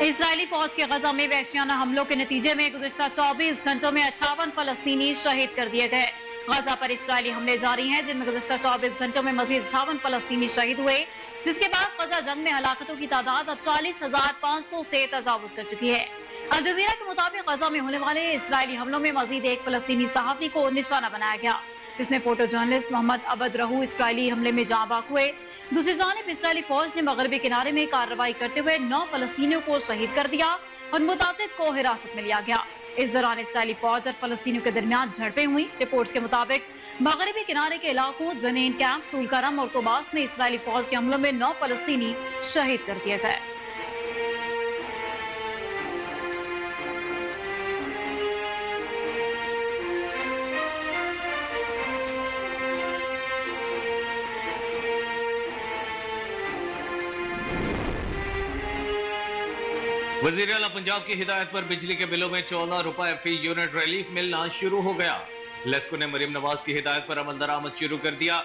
Israeli फौज के गजा में वहशियाना हमलों के नतीजे में गुज़िश्ता 24 घंटों में 58 फलस्तीनी शहीद कर दिए गए। गजा पर इसराइली हमले जारी हैं, जिनमें गुज़िश्ता 24 घंटों में मजीद 58 फलस्तीनी शहीद हुए, जिसके बाद गजा जंग में हलाकतों की तादाद अब 40,500 से तजावुज कर चुकी है। अल जज़ीरा के मुताबिक गजा में होने वाले इसराइली हमलों में मजीद एक फलस्तीनी सहाफी को निशाना बनाया गया, जिसमें फोटो जर्नलिस्ट मोहम्मद अबद रहू इसराइली हमले में जाँ बाक हुए। दूसरी जानिब इसराइली फौज ने मगरबी किनारे में कार्रवाई करते हुए 9 फलस्तीनियों को शहीद कर दिया और मुतातिद को हिरासत में लिया गया। इस दौरान इसराइली फौज और फलस्तीनियों के दरमियान झड़पें हुई। रिपोर्ट्स के मुताबिक मगरबी किनारे के इलाकों जनीन कैंप, तुलकरम और तोबास में इसराइली फौज के हमलों में 9 फलस्तीनी शहीद कर दिए गए। वजीर आला पंजाब की हिदायत पर बिजली के बिलों में 14 रुपए फी यूनिट रिलीफ मिलना शुरू हो गया। लेस्को ने मरीम नवाज की हिदायत पर अमल दरामद शुरू कर दिया।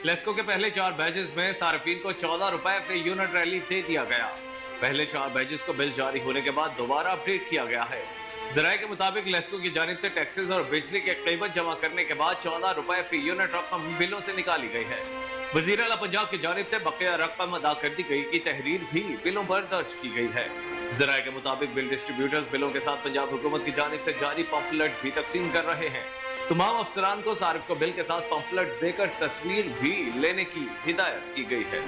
लेस्को के पहले 4 बैजेस में सार्फिन को 14 रुपए फी यूनिट रिलीफ दे दिया गया। पहले 4 बैजेस को बिल जारी होने के बाद दोबारा अपडेट किया गया है। जराये के मुताबिक लेस्को की जानिब से टैक्सेस और बिजली की कीमत जमा करने के बाद 14 रुपए फी यूनिट रकम बिलों से निकाली गई है। वजीर आला पंजाब की जानिब से बकाया रकम अदा कर दी गई की तहरीर भी बिलों पर दर्ज की गई है। जराये के मुताबिक बिल डिस्ट्रीब्यूटर्स बिलों के साथ पंजाब हुकूमत की जानिब से जारी पंफलेट भी तकसीम कर रहे हैं। तमाम अफसरान को सारिफ को बिल के साथ पंफलेट देकर तस्वीर भी लेने की हिदायत की गई है।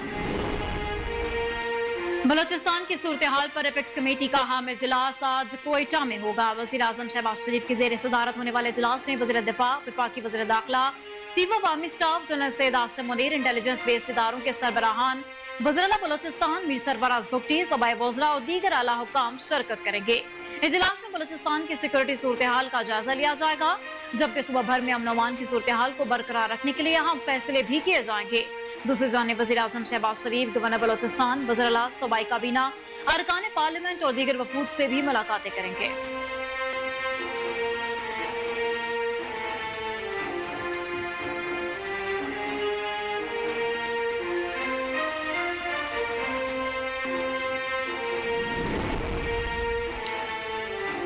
बलोचिस्तान की सूरत हाल पर एपेक्स कमेटी का हाम इजलास आज कोयटा में होगा। वज़ीर आज़म शहबाज शरीफ की ज़ेर सदारत होने वाले इजलास में वज़ीर दिफा, वफाकी वज़ीर दाखिला, chief of army staff general Syed Asim Munir, intelligence based इदारों के सरबराहान, वज़ीर आला बलोचिस्तान मीर सरफराज भुट्टी, सबाए वज़रा और दीगर आला हुक्काम शिरकत करेंगे। इजलास में बलोचिस्तान की सिक्योरिटी सूरत हाल का जायजा लिया जाएगा, जबकि सुबह भर में अमन अमान की सूरत हाल को बरकरार रखने के लिए अहम फैसले भी किए जाएंगे। दूसरी जानिब वज़ीर आज़म शहबाज शरीफ, गवर्नर बलोचिस्तान, वज़ीर आला, सूबाई काबीना, अरकान पार्लियामेंट और दीगर वफूद से भी मुलाकातें करेंगे।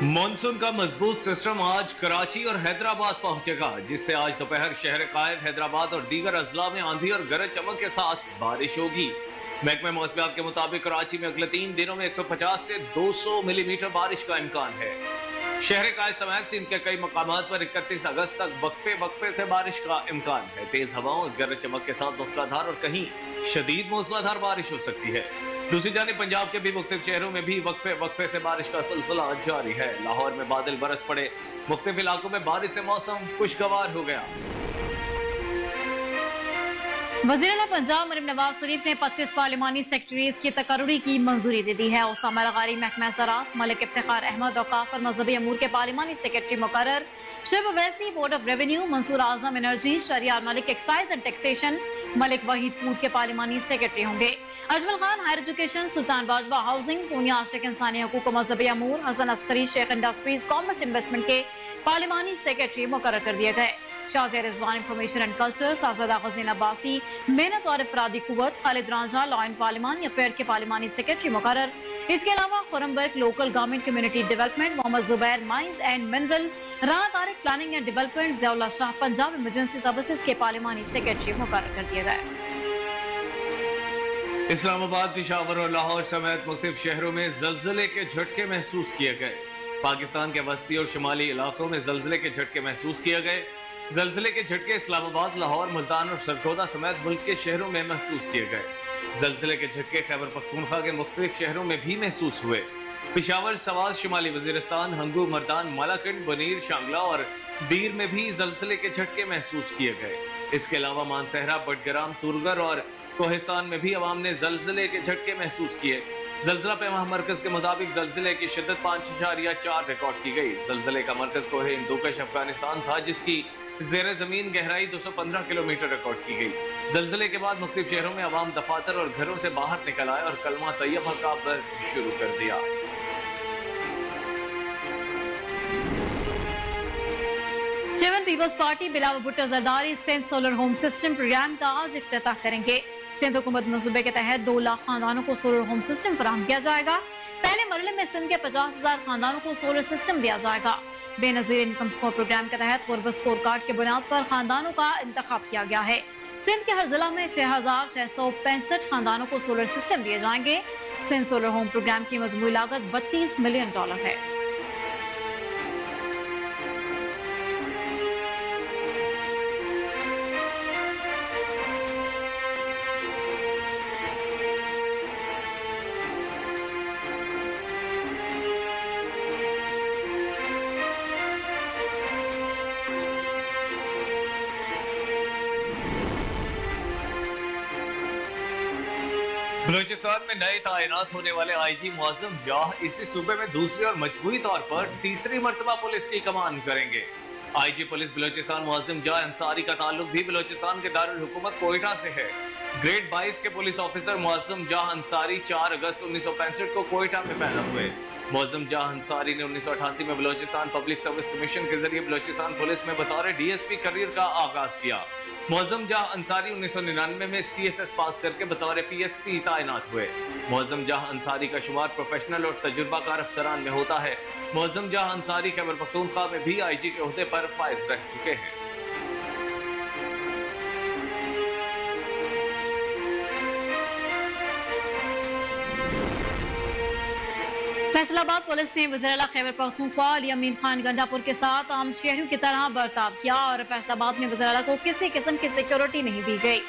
मॉनसून का मजबूत सिस्टम आज कराची और हैदराबाद पहुंचेगा, जिससे आज दोपहर शहर कायद, हैदराबाद और दीगर अजला में आंधी और गरज चमक के साथ बारिश होगी। महकमे मौसमियात के मुताबिक कराची में अगले 3 दिनों में 150 से 200 मिलीमीटर बारिश का इम्कान है। शहर कायद समेत सिंध के कई मकामात पर 31 अगस्त तक वक्फे से बारिश का इम्कान है। तेज हवाओं और गरज चमक के साथ मूसलाधार और कहीं शदीद मूसलाधार बारिश हो सकती है। दूसरी जानिब पंजाब के भी मुख्तलिफ शहरों में भी वक्फे से बारिश का सिलसिला जारी है। लाहौर में बादल बरस पड़े, मुख्तलिफ इलाकों में बारिश से मौसम खुशगवार हो गया। वज़ीर आला पंजाब मरीम नवाज शरीफ ने 25 पार्लिमानी सेक्रेटरीज की तकर्री की मंजूरी दे दी है। उसामा लगारी महकमा ज़राअत, मलिक इफ्तिखार अहमद औकाफ और मजहबी अमूर के पार्लिमानी सेक्रेटरी मुकर्रर, Shoaib Owaisi board of revenue, Mansoor Azam energy, Shahryar Malik excise and taxation, Malik Waheed food के पार्लिमानी सेक्रेटरी होंगे। Ajmal Khan higher education, Sultan Bajwa housing, Sonia Ashiq इंसानी हकूक मजहबी अमूर, Hasan Askari Sheikh industries commerce investment के पार्लिमानी सेक्रेटरी मुकर्रर कर दिए गए। Shazia Rizwan information and culture, Sahibzada Ghazin Abbasi मेहनत और इफरादी कुव्वत, खालिद रांझा लॉ एंड पार्लिमानी अफेयर के पार्लिमानी सेक्रेटरी मुकर्रर। इसके अलावा खुरमबर्ग local government community development, Mohammad Zubair mines and mineral, Rana Tariq planning and development, Ziaullah Shah Punjab emergency services के पार्लिमानी सेक्रेटरी मुकर्रर कर दिए गए। इस्लामाबाद, पेशावर और लाहौर समेत मुख्तलिफ शहरों में जल्जले के झटके महसूस किए गए। पाकिस्तान के वस्ती और शुमाली इलाकों में जल्जले के झटके महसूस किए गए। जल्जले के झटके इस्लामाबाद, लाहौर, मुल्तान और सरगोदा समेत मुल्क के शहरों में महसूस किए गए। जल्जले के झटके खैबर पख्तूनख्वा के मुख्तलिफ शहरों में भी महसूस हुए। पेशावर, सवात, शुमाली वजीरिस्तान, हंगू, मर्दान, मालाकंड, बनीर, शांगला और दीर में भी जल्जले के झटके महसूस किए गए। इसके अलावा मानसहरा, बटग्राम, तुरगर और कोहिस्तान में भी अवाम ने जल्जले के झटके महसूस किए। जल्जला पैमा मरकज के मुताबिक जल्जले की शिद्दत 5.4 रिकॉर्ड की गई। जल्जले का मरकज कोहे हिंदुकश अफगानिस्तान था, जिसकी ज़ेर ज़मीन गहराई 215 किलोमीटर रिकॉर्ड की गई। जल्जले के बाद मुख्तलिफ शहरों में अवाम दफातर और घरों से बाहर निकल आए और कलमा तैयबा का व्रत शुरू कर दिया। Chairman Peoples Party Bilawal Bhutto Zardari Sindh solar home system programme का आज इफ्तिताह करेंगे। सिंध हुकूमत मंसूबे के तहत 2 लाख खानदानों को सोलर होम सिस्टम फराहम किया जाएगा। पहले मरहले में सिंध के 50,000 खानदानों को सोलर सिस्टम दिया जाएगा। बेनजीर इनकम स्कोर प्रोग्राम के तहत गुर्बत स्कोर कार्ड के बुनियाद पर खानदानों का इंतखाब किया गया है। सिंध के हर जिला में 6,665 खानदानों को सोलर सिस्टम दिए जाएंगे। सिंध सोलर होम प्रोग्राम की मजमूई लागत $32 मिलियन है। बलूचिस्तान में नए तैनात होने वाले आईजी मुअज्जम जाह इसी सूबे में दूसरी और मजबूरी तौर पर तीसरी मर्तबा पुलिस की कमान करेंगे। आईजी पुलिस बलूचिस्तान मुअज्जम जाह अंसारी का ताल्लुक भी बलूचिस्तान के दारुल हुकूमत कोयटा से है। ग्रेड 22 के पुलिस ऑफिसर मुअज्जम जाह अंसारी 4 अगस्त 1965 को कोयटा में पैदा हुए। मुअज्जम जाह अंसारी ने 1988 में बलूचिस्तान पब्लिक सर्विस कमीशन के जरिए बलूचिस्तान पुलिस में बतौर डीएसपी करियर का आगाज किया। मुअज्जम जाह अंसारी 1999 में सीएसएस पास करके बतौर पीएसपी तैनात हुए। मुअज्जम जाह अंसारी का शुमार प्रोफेशनल और तजुर्बाकार अफसरान में होता है। मुअज्जम जाह अंसारी खैबर पख्तूनख्वा में भी आईजी के ओहदे पर फाइज रह चुके हैं। फैसलाबाद पुलिस ने वज़ीर-ए-आला खैबर पख्तूनख्वा अली अमीन खान गंडापुर के साथ आम शहरियों की तरह बर्ताव किया और फैसलाबाद में वज़ीर-ए-आला को किसी किस्म की सिक्योरिटी नहीं दी गई।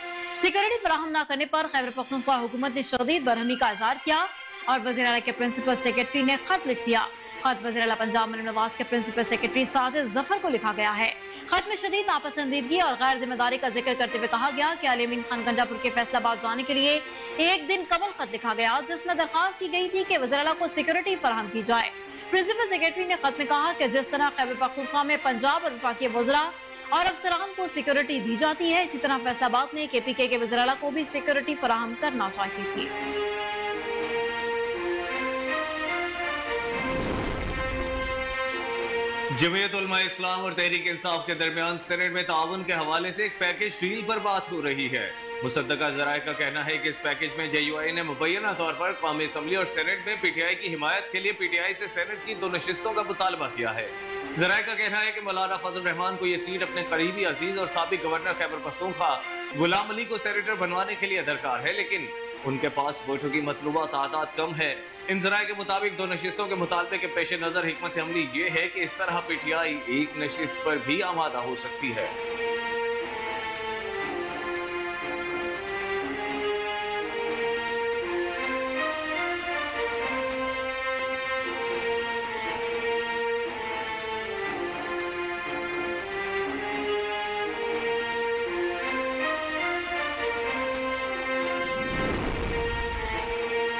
सिक्योरिटी फराहम न करने पर खैबर पख्तूनख्वा हुकूमत ने शदीद बरहमी का इजहार किया और वज़ीर-ए-आला के प्रिंसिपल सेक्रेटरी ने खत लिख दिया। खत वज़ीर-ए-आला पंजाब मरीम नवाज के प्रिंसिपल सेक्रेटरी साजिद जफर को लिखा गया है। खत में शदीद नापसंदीदगी और गैर जिम्मेदारी का जिक्र करते हुए कहा गया कि अली अमीन खान गंडापुर के फैसलाबाद जाने के लिए एक दिन कबल खत लिखा गया जिसमें दरखास्त की गई थी कि वज़ीर-ए-आला को सिक्योरिटी फराहम की जाए। प्रिंसिपल सेक्रेटरी ने खत में कहा कि जिस तरह खैबर पख्तूनख्वा में पंजाब और वफाकी वज़रा और अफसरान को सिक्योरिटी दी जाती है, इसी तरह फैसलाबाद में केपीके के वज़ीर-ए-आला को भी सिक्योरिटी फराहम करना चाहिए थी। जमीयत उलमा इस्लाम और तहरीक इंसाफ के दरमियान सेनेट में ताउन के हवाले से एक पैकेज डील पर बात हो रही है। मुसद्दका ज़राए का कहना है कि इस पैकेज में जेयूआई ने मुबैना तौर पर कौमी असम्बली और सेनेट में पीटीआई की हिमायत के लिए पीटीआई से सेनेट की 2 नशिस्तों का मुतालबा किया है। ज़राए का कहना है कि मौलाना फजल रहमान को यह सीट अपने करीबी अजीज और साबिक गवर्नर खैबर पख्तूनख्वा गुलाम अली को सेनेटर बनवाने के लिए दरकार है, लेकिन उनके पास वोटों की मतलूबा तादाद कम है। इन ज़राए के मुताबिक 2 नशिस्तों के मुतालबे के पेश नजर हिकमत अमली ये है कि इस तरह पीटीआई एक नशिस्त पर भी आमादा हो सकती है।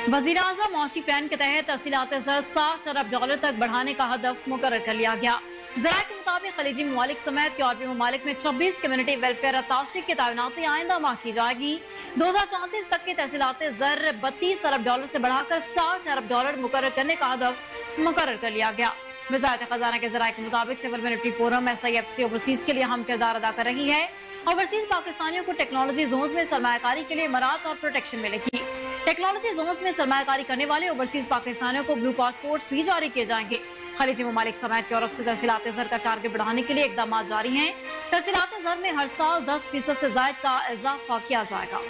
वज़ीर आज़म मौशी प्लान के तहत तहसीलात ज़र $60 अरब तक बढ़ाने का हदफ मुकर्रर कर लिया गया। ज़राए के मुताबिक खलीजी ममालिक समेत यूरोपी ममालिक में 26 कम्युनिटी वेलफेयर अताशी की तैनाती आइंदा माह की जाएगी। 2034 तक की तहसीलात ज़र $32 अरब से बढ़ाकर $60 अरब मुकर्रर करने का हदफ मुकर्रर कर लिया गया। वज़ारत खजाना के ज़राए के मुताबिक civil military forum SIFC overseas के लिए अहम किरदार अदा कर रही है। ओवरसीज पाकिस्तानियों को टेक्नोलॉजी जोन्स में सरमायाकारी के लिए मराहत और प्रोटेक्शन मिलेगी। टेक्नोलॉजी जोन्स में सरमायाकारी करने वाले ओवरसीज पाकिस्तानियों को ब्लू पासपोर्ट्स भी जारी किए जाएंगे। खलीजी ममालिक समेत यूरोप से तहसीलात ज़र का टारगेट बढ़ाने के लिए इकदाम जारी हैं। तहसीलात ज़र में हर साल 10% से ज़ायद का इजाफा किया जाएगा।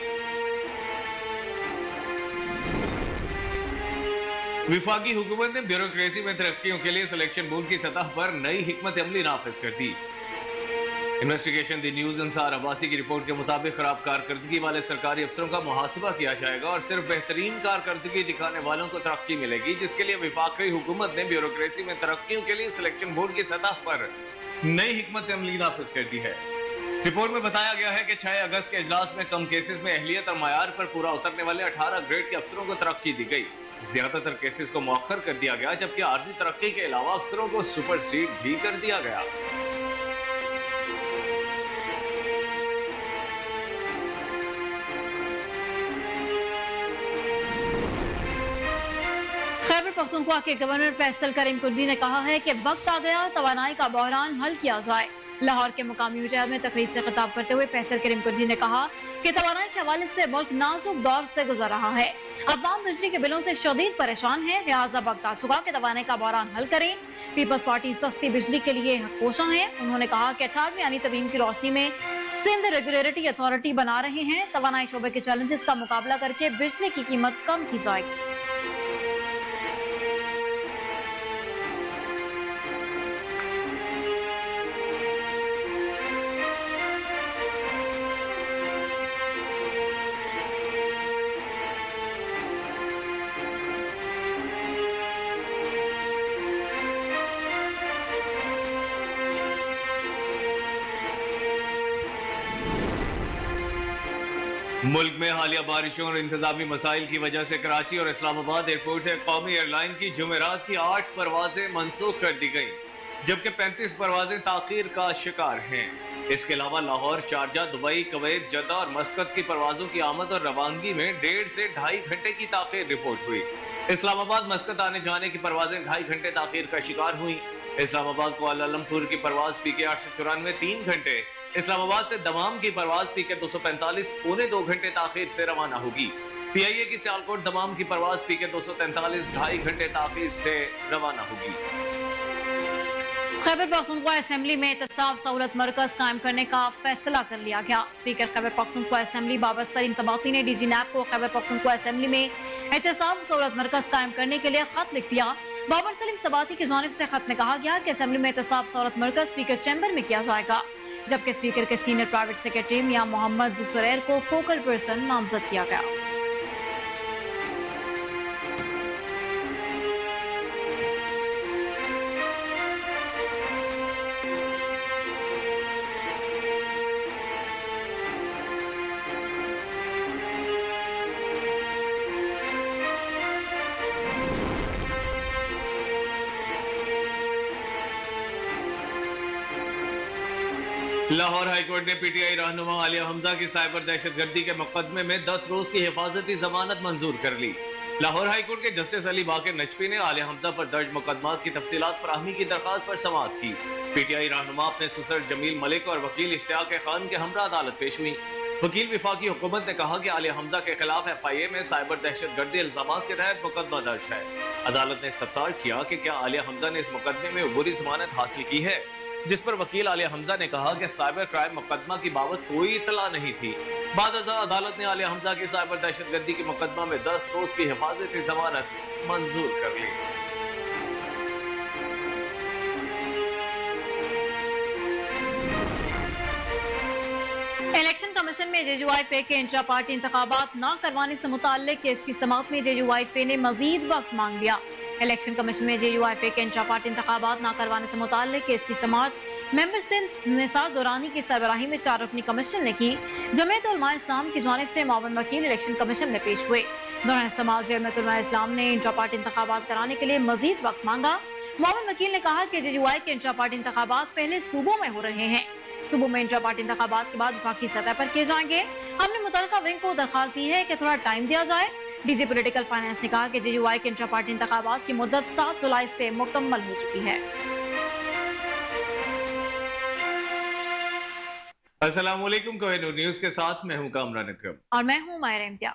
विफाकी हुकूमत ने ब्यूरोक्रेसी में तरक्कियों के लिए सिलेक्शन बोर्ड की सतह पर नई हिकमत अमली नाफिज कर दी। इन्वेस्टिगेशन दी न्यूज अंसार अब्बासी की रिपोर्ट के मुताबिक खराब कारकर्दगी वाले सरकारी अफसरों का मुहासबा किया जाएगा और सिर्फ बेहतरीन कारकर्दगी दिखाने वालों को तरक्की मिलेगी, जिसके लिए विफाकी हुकूमत ने ब्यूरोक्रेसी में तरक्कियों के लिए सिलेक्शन बोर्ड की सतह पर नई हिकमत अमली नाफिज कर दी है। रिपोर्ट में बताया गया है कि 6 अगस्त के इजलास में कम केसेस में अहलियत और मयार पर पूरा उतरने वाले 18 ग्रेड के अफसरों को तरक्की दी गई। ज्यादातर केसेस को मौखर कर दिया गया, जबकि आर्जी तरक्की के अलावा अफसरों को सुपरसीड भी कर दिया गया। खैबर पख्तूनख्वा के गवर्नर फैसल करीम कुंडी ने कहा है कि वक्त आ गया तवानाई का बहरान हल किया जाए। लाहौर के मुकामी मुजाहिद में तकरीर से खिताब करते हुए फैसल करीम कुंडी ने कहा कि तवानाई के हवाले से मुल्क नाजुक दौर से गुजर रहा है। अवाम बिजली के बिलों से शदीद परेशान है, लिहाजा वक्त आ चुका कि तवानाई का बहरान हल करें। पीपल्स पार्टी सस्ती बिजली के लिए हकोशा है। उन्होंने कहा कि 18वीं आनी तवीम की रोशनी में सिंध रेगुलेटरी अथॉरिटी बना रहे हैं। तवानाई शोबे के चैलेंजेस का मुकाबला करके बिजली की कीमत कम की जाएगी। मुल्क में हालिया बारिशों और इंतजामी मसाइल की वजह से कराची और इस्लामाबाद एयरपोर्ट से कौमी एयरलाइन की जुमेरात की 8 परवाजें मनसूख कर दी गईं, जबकि 35 परवाजें ताखीर का शिकार हैं। इसके अलावा Lahore, Sharjah, Dubai, Kuwait, Jeddah और मस्कत की परवाजों की आमद और रवानगी में 1.5 से 2.5 घंटे की ताखीर रिपोर्ट हुई। इस्लामाबाद मस्कत आने जाने की परवाजें 2.5 घंटे ताखीर का शिकार हुई। इस्लामाबाद कुआलालंपुर की परवाज PK 894 3 घंटे, इस्लामाबाद से दमाम की परवाज PK 245 पौने 2 घंटे ताखीर से रवाना होगी। PIA की सियालकोट दमाम की परवाज PK 243 2.5 घंटे ताखीर से रवाना होगी। खैबर पख्तूनख्वा असेंबली में एहतसाब सहूलत मरकज कायम करने का फैसला कर लिया गया। स्पीकर खैबर पख्तूनख्वा असेंबली बाबर सलीम तबाती ने DG NAB को खैबर पख्तूनख्वा असेंबली में एहतसाब सहूलत मरकज कायम करने के लिए खत लिख दिया। बाबर सलीम तबाती की जानिब से खत में कहा गया कि असेंबली में एहतसाब सहूलत मरकज स्पीकर चैम्बर में किया जाएगा, जबकि स्पीकर के सीनियर प्राइवेट सेक्रेटरी मियां मोहम्मद सुरैर को फोकल पर्सन नामजद किया गया। लाहौर हाईकोर्ट ने PTI रहनुमा आलिया हमजा की साइबर दहशतगर्दी के मुकदमे में 10 रोज की हिफाजती जमानत मंजूर कर ली। लाहौर हाईकोर्ट के जस्टिस अली बाकर नजफी ने आलिया हमजा पर दर्ज मुकदमात की तफसीलात फराहमी की दरखास्त पर समाअत की। PTI रहनुमा अपने ससुर जमील मलिक और वकील इश्तियाक खान के हमरा अदालत पेश हुई। वकील विफाकी हुकूमत ने कहा कि आलिया हमजा के खिलाफ FIA में साइबर दहशतगर्दी इल्जाम के तहत मुकदमा दर्ज है। अदालत ने इस्तफसार किया कि क्या आलिया हमजा ने इस मुकदमे में अबूरी जमानत हासिल की है, जिस पर वकील आलिया हमजा ने कहा कि साइबर क्राइम मुकदमा की बाबत कोई इतला नहीं थी। बाद अदालत ने आलिया हमजा की साइबर दहशतगर्दी के मुकदमा में 10 रोज की हिफाजती जमानत मंजूर कर ली। इलेक्शन कमीशन में JUIFA के इंट्रा पार्टी इंतखाबात न करवाने से मुताल्लिक केस की समाअत में JUIFA ने मजीद वक्त मांग लिया। इलेक्शन कमीशन में JUIFA के इंट्रा पार्टी इंतखाबात न करवाने से मुताल्लिक केस की समाअत मेंबर सिंध निसार दुरानी की सरबराही में 4 रुकनी कमीशन ने की। जमीयत उलमा इस्लाम की जानिब से मावन वकील इलेक्शन कमीशन में पेश हुए। दौरान समाअत जमीयत उलमा इस्लाम ने इंट्रा पार्टी इंतखाबात कराने के लिए मजीद वक्त मांगा। मावन वकील ने कहा कि JUI के इंट्रा पार्टी इंतखाबात पहले सूबों में हो रहे हैं, सूबों में इंट्रा पार्टी इंतखाबात के बाद वफाकी सतह पर किए जाएंगे। हमने मुतल्लिका विंग को दरखास्त दी है कि थोड़ा टाइम दिया जाए। DG पॉलिटिकल फाइनेंस ने कहा कि JUI के इंट्रा पार्टी इंतखाबात की मुद्दत 7 जुलाई से मुकम्मल हो चुकी है। अस्सलाम वालेकुम, कोहिनूर न्यूज़ के साथ मैं हूं कामरान अकरम और मैं हूं मायरा इम्तियाज।